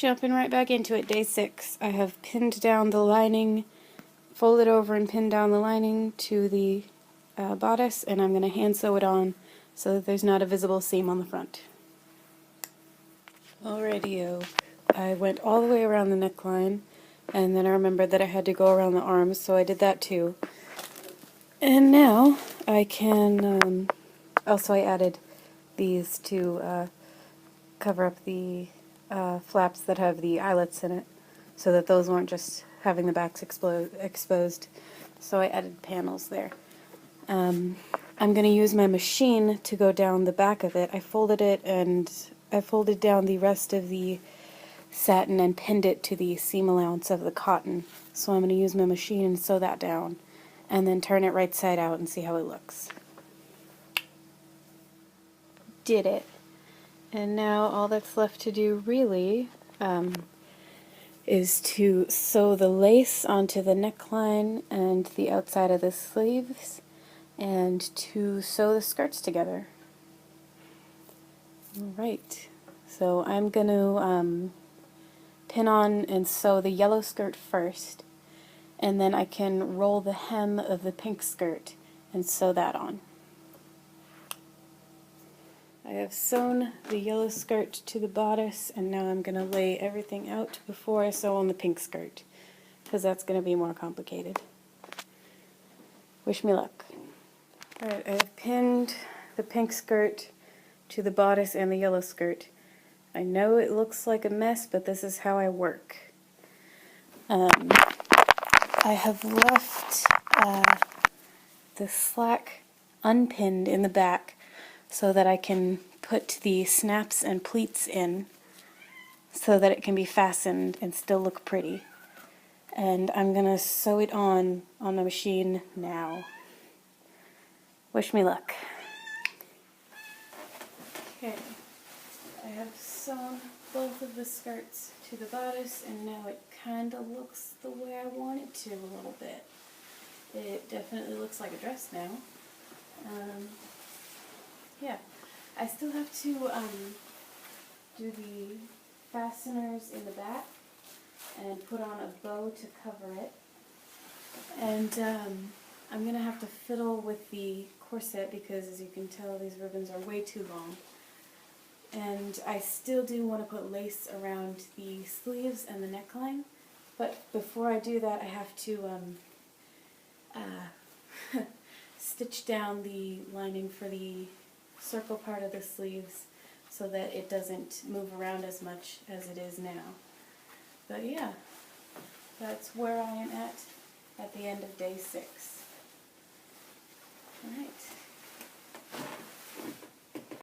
Jumping right back into it, day 6. I have pinned down the lining, folded over and pinned down the lining to the bodice, and I'm going to hand sew it on so that there's not a visible seam on the front. Alrighty-o. I went all the way around the neckline, and then I remembered that I had to go around the arms, so I did that too. And now I can, also I added these to cover up the flaps that have the eyelets in it, so that those weren't just having the backs exposed. So I added panels there. I'm going to use my machine to go down the back of it. I folded it and I folded down the rest of the satin and pinned it to the seam allowance of the cotton. So I'm going to use my machine and sew that down, and then turn it right side out and see how it looks. Did it. And now all that's left to do really is to sew the lace onto the neckline and the outside of the sleeves, and to sew the skirts together. Alright, so I'm going to pin on and sew the yellow skirt first, and then I can roll the hem of the pink skirt and sew that on. I have sewn the yellow skirt to the bodice, and now I'm going to lay everything out before I sew on the pink skirt, because that's going to be more complicated. Wish me luck. Alright, I've pinned the pink skirt to the bodice and the yellow skirt. I know it looks like a mess, but this is how I work. I have left the slack unpinned in the back so that I can put the snaps and pleats in so that it can be fastened and still look pretty. And I'm going to sew it on the machine now. Wish me luck. Okay, I have sewn both of the skirts to the bodice, and now it kind of looks the way I want it to a little bit. It definitely looks like a dress now. Yeah, I still have to do the fasteners in the back and put on a bow to cover it. And I'm going to have to fiddle with the corset because, as you can tell, these ribbons are way too long. And I still do want to put lace around the sleeves and the neckline, but before I do that I have to stitch down the lining for the circle part of the sleeves so that it doesn't move around as much as it is now. But yeah, that's where I am at the end of day 6.